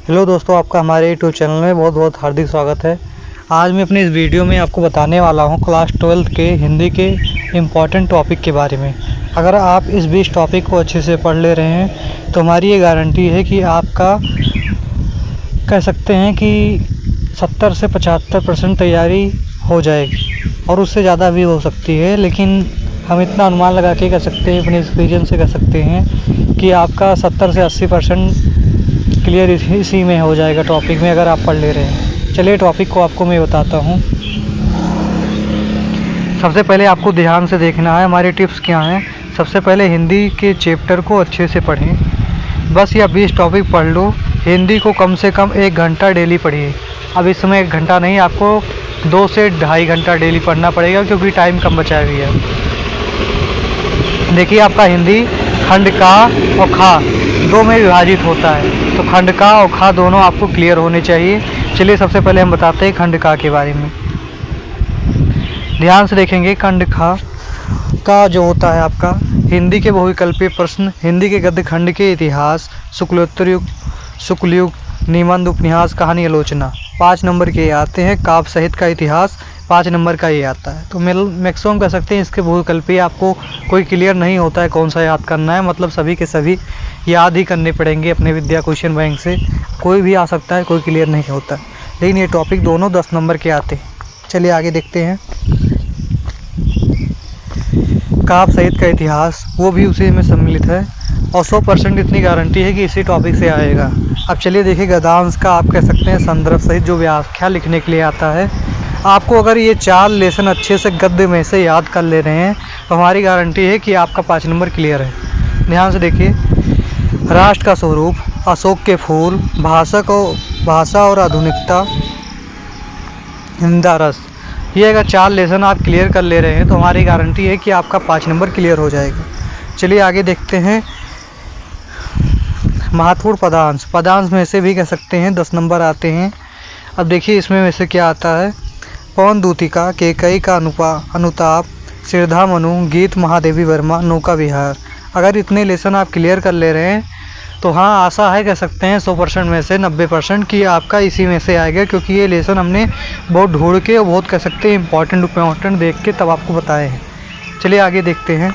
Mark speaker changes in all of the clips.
Speaker 1: Hello दोस्तों, आपका हमारे यूट्यूब चैनल में बहुत बहुत हार्दिक स्वागत है। आज मैं अपनी इस वीडियो में आपको बताने वाला हूं क्लास 12 के हिंदी के इम्पॉर्टेंट टॉपिक के बारे में। अगर आप इस 20 टॉपिक को अच्छे से पढ़ ले रहे हैं तो हमारी ये गारंटी है कि आपका कह सकते हैं कि 70 से 75% तैयारी हो जाएगी और उससे ज़्यादा भी हो सकती है, लेकिन हम इतना अनुमान लगा के कह सकते हैं, अपने एक्सपीरियंस से कह सकते हैं कि आपका 70 से 80% क्लियर इसी में हो जाएगा टॉपिक में, अगर आप पढ़ ले रहे हैं। चलिए टॉपिक को आपको मैं बताता हूँ। सबसे पहले आपको ध्यान से देखना है हमारे टिप्स क्या हैं। सबसे पहले हिंदी के चैप्टर को अच्छे से पढ़ें। बस या 20 टॉपिक पढ़ लो। हिंदी को कम से कम 1 घंटा डेली पढ़िए। अब इस समय 1 घंटा नहीं, आपको 2 से 2.5 घंटा डेली पढ़ना पड़ेगा, क्योंकि टाइम कम बचा हुआ है। देखिए, आपका हिंदी खंड का और खा 2 में विभाजित होता है, तो खंड का और खा दोनों आपको क्लियर होने चाहिए। चलिए सबसे पहले हम बताते हैं खंड का के बारे में। ध्यान से देखेंगे, खंड खा का जो होता है आपका हिंदी के बहुविकल्पीय प्रश्न, हिंदी के गद्य खंड के इतिहास, शुक्लोत्तर युग, शुक्ल युग, निबंध, उपन्यास, कहानी, आलोचना 5 नंबर के आते हैं। काव्य साहित्य का इतिहास 5 नंबर का ये आता है। तो मैक्सिमम कह सकते हैं इसके बहुविकल्पीय आपको कोई क्लियर नहीं होता है कौन सा याद करना है, मतलब सभी के सभी याद ही करने पड़ेंगे अपने विद्या क्वेश्चन बैंक से। कोई भी आ सकता है, कोई क्लियर नहीं होता, लेकिन ये टॉपिक दोनों 10 नंबर के आते हैं। चलिए आगे देखते हैं। काव्य साहित्य का इतिहास वो भी उसी में सम्मिलित है और 100% इतनी गारंटी है कि इसी टॉपिक से आएगा। अब चलिए देखिए, गद्यांश का आप कह सकते हैं संदर्भ सहित जो व्याख्या लिखने के लिए आता है। आपको अगर ये 4 लेसन अच्छे से गद्य में से याद कर ले रहे हैं तो हमारी गारंटी है कि आपका 5 नंबर क्लियर है। ध्यान से देखिए, राष्ट्र का स्वरूप, अशोक के फूल, भाषा और आधुनिकता, हिंदा रस, ये अगर 4 लेसन आप क्लियर कर ले रहे हैं तो हमारी गारंटी है कि आपका 5 नंबर क्लियर हो जाएगा। चलिए आगे देखते हैं। महत्वपूर्ण पदांश, पदांश में से भी कह सकते हैं 10 नंबर आते हैं। अब देखिए इसमें में से क्या आता है। पवन दूतिका, केकई का अनुताप, श्रीधा मनु, गीत महादेवी वर्मा, नौका विहार। अगर इतने लेसन आप क्लियर कर ले रहे हैं तो हाँ, आशा है कह सकते हैं 100% में से 90% कि आपका इसी में से आएगा, क्योंकि ये लेसन हमने बहुत ढूंढ के और बहुत कह सकते हैं इम्पॉर्टेंट देख के तब आपको बताए हैं। चलिए आगे देखते हैं।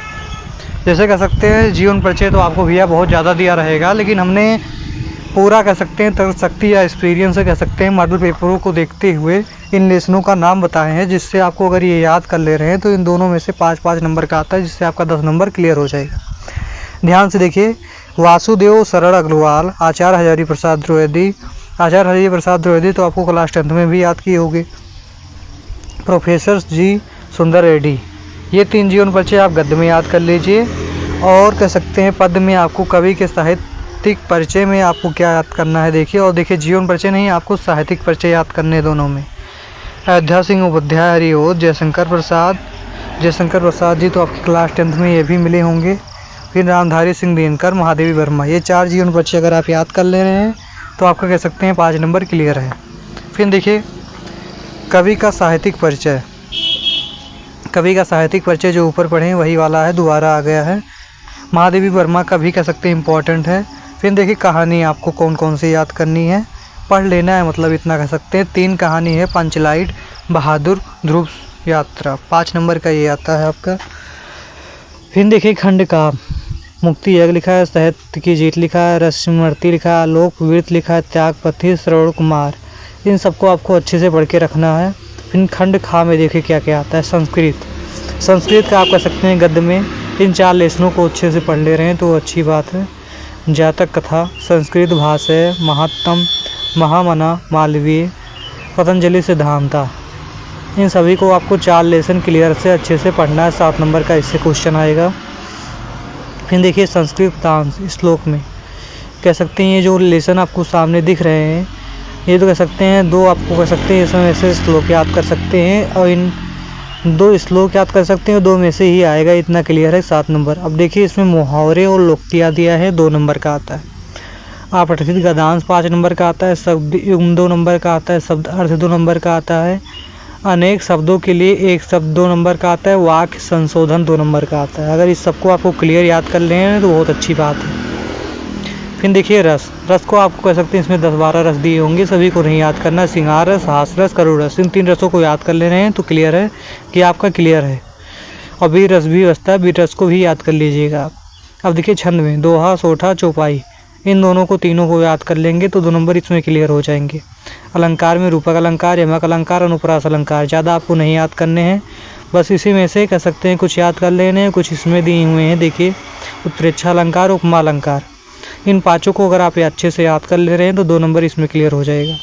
Speaker 1: जैसे कह सकते हैं जीवन परिचय तो आपको भैया बहुत ज़्यादा दिया रहेगा, लेकिन हमने पूरा कह सकते हैं तर्क शक्ति या एक्सपीरियंस से कह सकते हैं मॉडल पेपरों को देखते हुए इन लेसनों का नाम बताए हैं, जिससे आपको अगर ये याद कर ले रहे हैं तो इन दोनों में से 5-5 नंबर का आता है, जिससे आपका 10 नंबर क्लियर हो जाएगा। ध्यान से देखिए, वासुदेव शरण अग्रवाल, आचार्य हजारी प्रसाद द्विवेदी तो आपको क्लास 10th में भी याद किए होंगे। प्रोफेसर जी सुंदर रेड्डी, ये 3 जीवन परिचय आप गद्य में याद कर लीजिए। और कह सकते हैं पद में आपको कवि के साहित्यिक परिचय में आपको क्या याद करना है, देखिए। और देखिए जीवन परिचय नहीं, आपको साहित्यिक परिचय याद करने हैं दोनों में। अयोध्या सिंह उपाध्याय हरिओद, जयशंकर प्रसाद जी तो आपकी क्लास 10th में ये भी मिले होंगे। फिर रामधारी सिंह दिनकर, महादेवी वर्मा, ये 4 जीवन परिचय अगर आप याद कर ले रहे हैं तो आपका कह सकते हैं 5 नंबर क्लियर है। फिर देखिए कवि का साहित्यिक परिचय जो ऊपर पढ़े वही वाला है, दोबारा आ गया है। महादेवी वर्मा का भी कह सकते हैं इम्पोर्टेंट है। फिर देखिए कहानी आपको कौन कौन सी याद करनी है, पढ़ लेना है, मतलब इतना कह सकते हैं। 3 कहानी है, पंचलाइट, बहादुर, ध्रुव यात्रा, 5 नंबर का ये आता है आपका। फिर देखिए खंड का मुक्ति यज्ञ लिखा है, साहित्य की जीत लिखा है, रसमर्ती लिखा है, आलोक वीर लिखा है, त्यागपति, श्रवण कुमार, इन सबको आपको अच्छे से पढ़ के रखना है। फिर खंड खा में देखिए क्या क्या आता है। संस्कृत का आप कह सकते हैं गद्य में इन 4 लेसनों को अच्छे से पढ़ ले रहे हैं तो अच्छी बात है। जातक कथा, संस्कृत भाषा, महात्म, महामना, मालवीय, पतंजलि सिद्धांता, इन सभी को आपको 4 लेसन क्लियर से अच्छे से पढ़ना है। 7 नंबर का इससे क्वेश्चन आएगा। फिर देखिए संस्कृत पदांश, श्लोक में कह सकते हैं ये जो लेसन आपको सामने दिख रहे हैं ये तो कह सकते हैं 2 आपको कह सकते हैं इसमें से श्लोक याद कर सकते हैं, और इन 2 श्लोक याद कर सकते हैं, 2 में से ही आएगा, इतना क्लियर है। 7 नंबर। अब देखिए इसमें मुहावरे और लोकोक्तियाँ दिया है, 2 नंबर का आता है। अपठित गद्यांश 5 नंबर का आता है, शब्द युग्म 2 नंबर का आता है, शब्द अर्थ 2 नंबर का आता है, अनेक शब्दों के लिए एक शब्द 2 नंबर का आता है, वाक्य संशोधन 2 नंबर का आता है। अगर इस सबको आपको क्लियर याद कर लें तो बहुत अच्छी बात है। फिर देखिए रस को आपको कह सकते हैं इसमें 10-12 रस दिए होंगे, सभी को नहीं याद करना। सिंगार रस, हास रस, करुण रस, इन 3 रसों को याद कर ले रहे हैं तो क्लियर है कि आपका क्लियर है। और वीर रस भी बचता है, वीर रस को भी याद कर लीजिएगा आप। अब देखिए छंद में दोहा, सोठा, चौपाई, इन दोनों को, तीनों को याद कर लेंगे तो 2 नंबर इसमें क्लियर हो जाएंगे। अलंकार में रूपक अलंकार, यमक अलंकार, अनुप्रास अलंकार, ज़्यादा आपको नहीं याद करने हैं, बस इसी में से कह सकते हैं कुछ याद कर लेने हैं, कुछ इसमें दिए हुए हैं। देखिए उत्प्रेक्षा अलंकार, उपमा अलंकार, इन 5 को अगर आप अच्छे से याद कर ले रहे हैं तो 2 नंबर इसमें क्लियर हो जाएगा।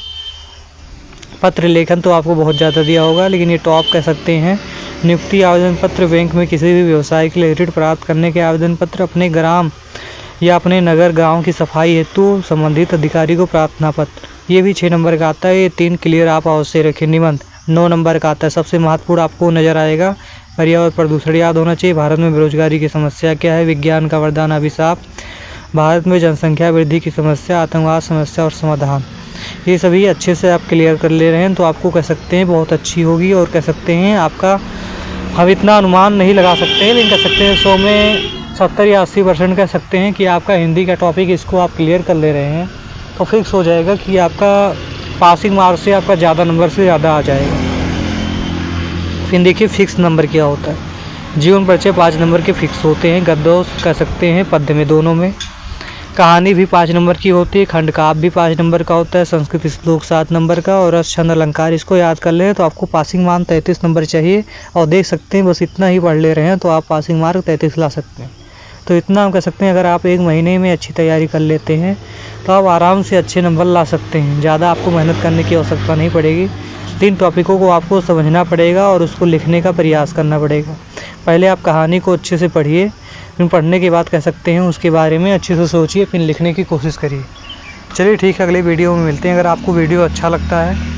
Speaker 1: पत्र लेखन तो आपको बहुत ज़्यादा दिया होगा, लेकिन ये टॉप कह सकते हैं। नियुक्ति आवेदन पत्र, बैंक में किसी भी व्यवसाय के लिए ऋण प्राप्त करने के आवेदन पत्र, अपने ग्राम या अपने नगर गांव की सफाई हेतु संबंधित अधिकारी को प्रार्थना पत्र, ये भी 6 नंबर का आता है। ये 3 क्लियर आप अवश्य रखें। निबंध 9 नंबर का आता है, सबसे महत्वपूर्ण आपको नजर आएगा। पर्यावरण प्रदूषण याद होना चाहिए। भारत में बेरोजगारी की समस्या क्या है, विज्ञान का वरदान अभिशाप, भारत में जनसंख्या वृद्धि की समस्या, आतंकवाद समस्या और समाधान, ये सभी अच्छे से आप क्लियर कर ले रहे हैं तो आपको कह सकते हैं बहुत अच्छी होगी। और कह सकते हैं आपका, हम इतना अनुमान नहीं लगा सकते हैं, लेकिन कह सकते हैं 100 में 70 या 80% कह सकते हैं कि आपका हिंदी का टॉपिक, इसको आप क्लियर कर ले रहे हैं तो फिक्स हो जाएगा कि आपका पासिंग मार्क्स से आपका ज़्यादा नंबर से ज़्यादा आ जाएगा। फिर देखिए फिक्स नंबर क्या होता है। जीवन परिचय 5 नंबर के फिक्स होते हैं, गद्य कह सकते हैं पद्य में, दोनों में। कहानी भी 5 नंबर की होती है, खंड काव्य भी 5 नंबर का होता है, संस्कृत श्लोक 7 नंबर का, और रस, छंद, अलंकार, इसको याद कर ले तो आपको पासिंग मार्क 33 नंबर चाहिए। और देख सकते हैं बस इतना ही पढ़ ले रहे हैं तो आप पासिंग मार्क 33 ला सकते हैं। तो इतना हम कह सकते हैं, अगर आप 1 महीने में अच्छी तैयारी कर लेते हैं तो आप आराम से अच्छे नंबर ला सकते हैं। ज़्यादा आपको मेहनत करने की आवश्यकता नहीं पड़ेगी। 3 टॉपिकों को आपको समझना पड़ेगा और उसको लिखने का प्रयास करना पड़ेगा। पहले आप कहानी को अच्छे से पढ़िए, फिर पढ़ने के बाद कह सकते हैं उसके बारे में अच्छे से सोचिए, फिर लिखने की कोशिश करिए। चलिए ठीक है, अगले वीडियो में मिलते हैं। अगर आपको वीडियो अच्छा लगता है